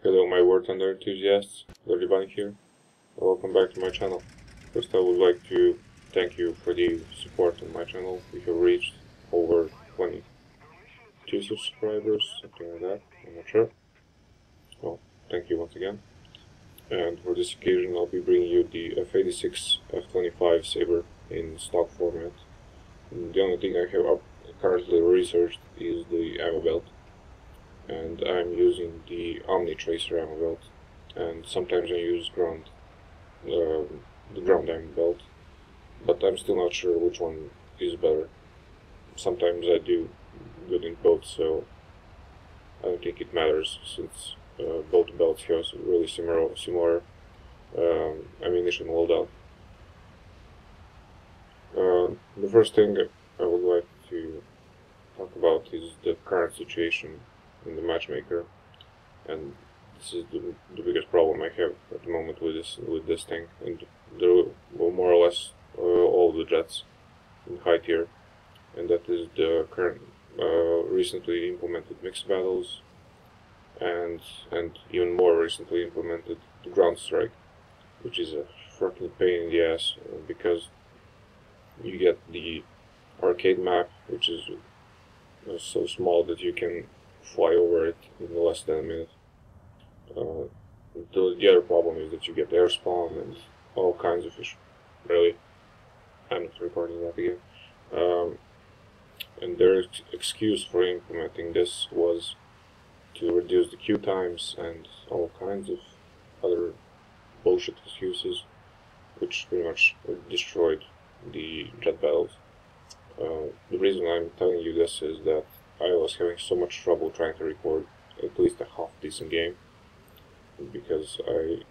Hello my War Thunder enthusiasts, everybody here. Welcome back to my channel. First I would like to thank you for the support on my channel. We have reached over 22 subscribers, something like that, I'm not sure. Well, thank you once again. And for this occasion I'll be bringing you the F-86 F25 Sabre in stock format. And the only thing I have currently researched is the ammo belt. And I'm using the Omni Tracer ammo belt, and sometimes I use the ground ammo belt, but I'm still not sure which one is better. Sometimes I do good in both, so I don't think it matters since both belts have really similar ammunition loadout. The first thing I would like to talk about is the current situation in the matchmaker, and this is the biggest problem I have at the moment with this thing. And there were more or less all the jets in high tier, and that is the current recently implemented mixed battles, and even more recently implemented the ground strike, which is a fucking pain in the ass because you get the arcade map, which is so small that you can fly over it in less than a minute. The other problem is that you get air spawn and all kinds of issues. Really, I'm not recording that again. And their excuse for implementing this was to reduce the queue times and all kinds of other bullshit excuses, which pretty much destroyed the jet battles. The reason I'm telling you this is that I was having so much trouble trying to record at least a half decent game, because I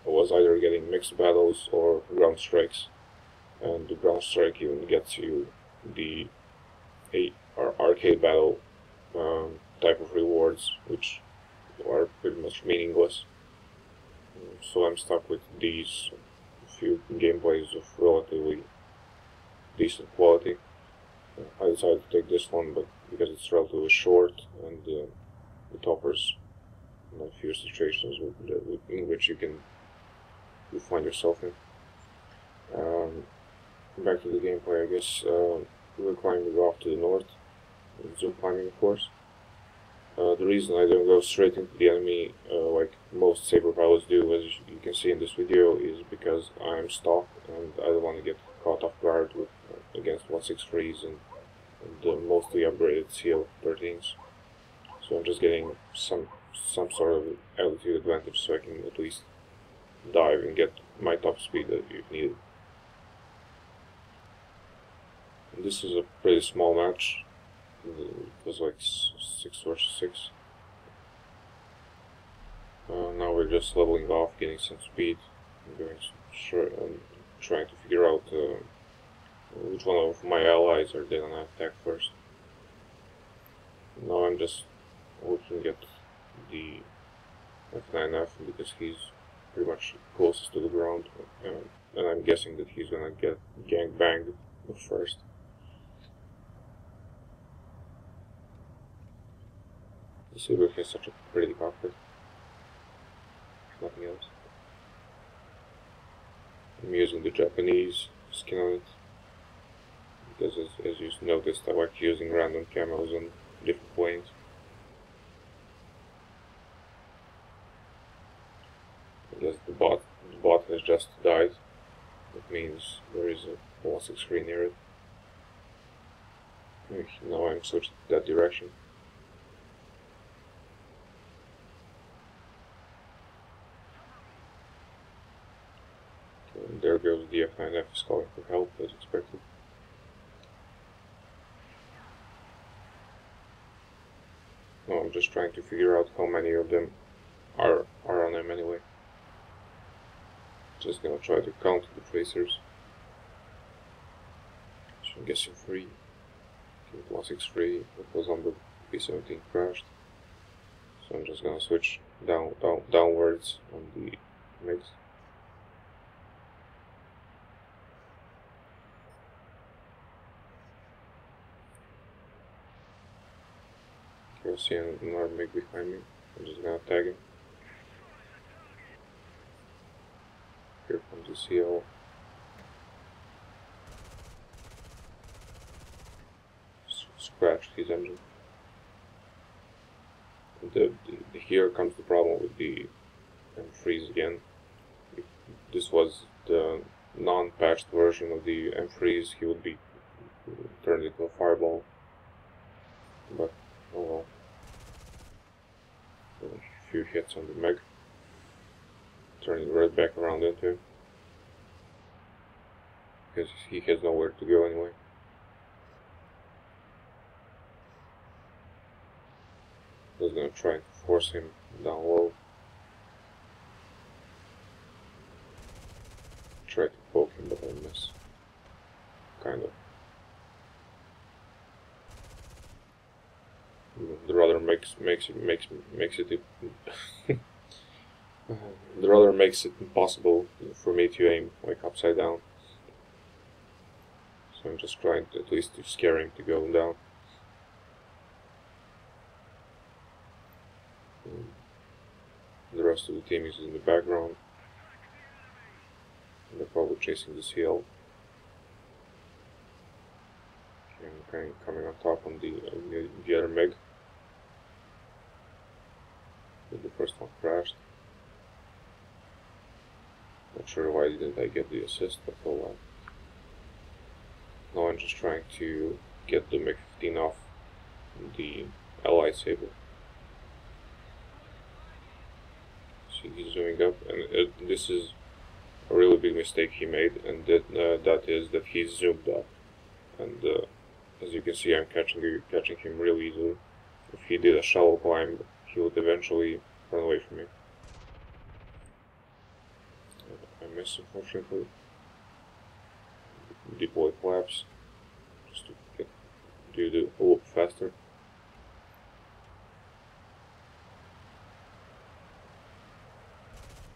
was either getting mixed battles or ground strikes, and the ground strike even gets you the arcade battle type of rewards, which are pretty much meaningless. So I'm stuck with these few gameplays of relatively decent quality. I decided to take this one, but because it's relatively short and it offers a few situations in which you find yourself in. Back to the gameplay, I guess. We're climbing off to the north, zoom climbing of course. The reason I don't go straight into the enemy like most Sabre pilots do, as you can see in this video, is because I'm stock and I don't want to get caught off guard against 163s and the mostly upgraded CL-13s. So I'm just getting some sort of altitude advantage so I can at least dive and get my top speed if needed. And this is a pretty small match. It was like 6 versus 6. Now we're just leveling off, getting some speed, and trying to figure out which one of my allies are they gonna attack first. Now I'm just looking at the F9F because he's pretty much closest to the ground, and I'm guessing that he's gonna get gang banged first. The Sabre has such a pretty cockpit, nothing else. I'm using the Japanese skin on it because, as you noticed, I like using random camos on different planes. I guess the bot has just died. That means there is a 163 near it. Now I'm switched to that direction. And there goes the F9F is calling for help as expected. Now I'm just trying to figure out how many of them are on them anyway. Just gonna try to count the tracers. So I'm guessing 3. 163, that was on the P-17 crashed. So I'm just gonna switch downwards on the mix. Okay, I see another MiG behind me. I'm just gonna tag him. Here comes the CL. Scratched his engine. Here comes the problem with the M3s again. If this was the non-patched version of the M3s, he would be turned into a fireball. But oh well. A few hits on the Meg, turning right back around into him, because he has nowhere to go anyway. I was gonna try to force him down low. Try to poke him, but I miss. Kind of. The rudder makes it the rudder makes it impossible for me to aim like upside down. So I'm just trying to, at least to scare him to go down. The rest of the team is in the background. They're probably chasing the CL. And kind of coming on top on the other Meg. The first one crashed. Not sure why didn't I get the assist, but oh well. Now I'm just trying to get the MiG-15 off the Allied Sabre. See, he's zooming up, and this is a really big mistake he made, and that is that he's zoomed up. And as you can see, I'm catching him really easily. If he did a shallow climb, he would eventually run away from me. I missed, unfortunately. Deploy flaps just to do the loop faster.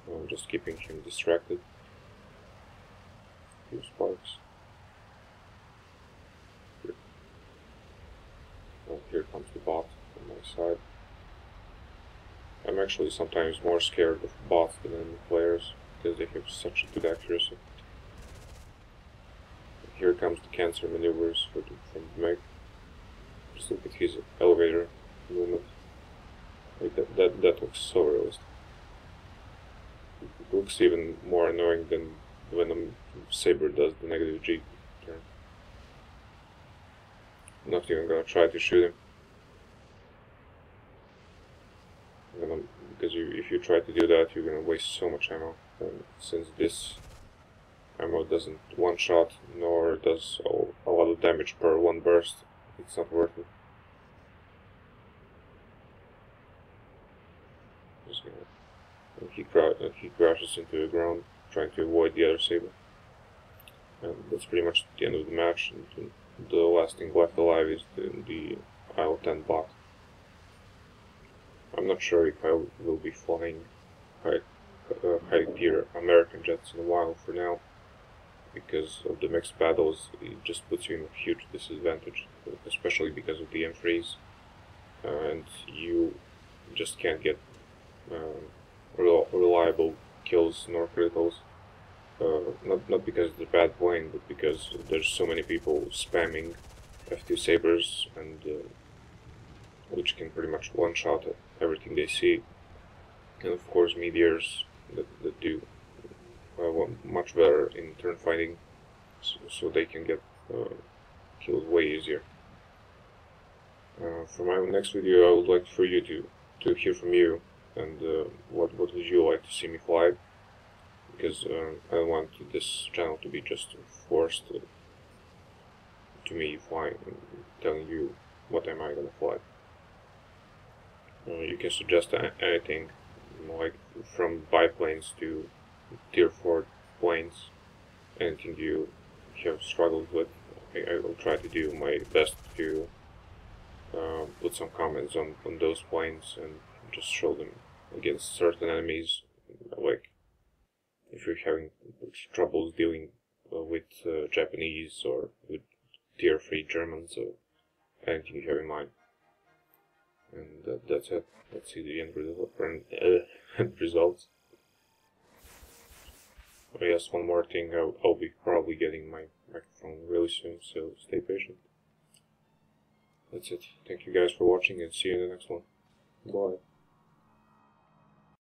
I'm just keeping him distracted. A few sparks. Here comes the bot on my side. I'm actually sometimes more scared of bots than enemy players because they have such a good accuracy. Here comes the cancer maneuvers from Meg. Just look at his elevator movement. Like that looks so realistic. It looks even more annoying than when a Sabre does the negative G turn. I'm not even gonna try to shoot him. Because if you try to do that, you're gonna waste so much ammo. And since this ammo doesn't one-shot, nor does a lot of damage per one burst, it's not worth it. Just gonna, he crashes into the ground, trying to avoid the other Sabre. And that's pretty much the end of the match. And the last thing left alive is the IL-10 bot. I'm not sure if I will be flying high-tier American jets in a while for now, because of the mixed battles. It just puts you in a huge disadvantage, especially because of the M3s, and you just can't get reliable kills nor criticals. Not because it's a bad plane, but because there's so many people spamming F2 Sabres, and which can pretty much one-shot everything they see. And of course meteors that do much better in turn fighting, so they can get killed way easier. For my next video, I would like for you to hear from you, and what would you like to see me fly, because I don't want this channel to be just forced to me flying and telling you what am I gonna fly. You can suggest anything, like from biplanes to tier 4 planes, anything you have struggled with. I will try to do my best to put some comments on those planes and just show them against certain enemies. Like if you're having troubles dealing with Japanese or with tier 3 Germans, or anything you have in mind. And that's it. Let's see the end results. yes, one more thing, I'll be probably getting my microphone really soon, so stay patient. That's it. Thank you guys for watching, and see you in the next one. Bye.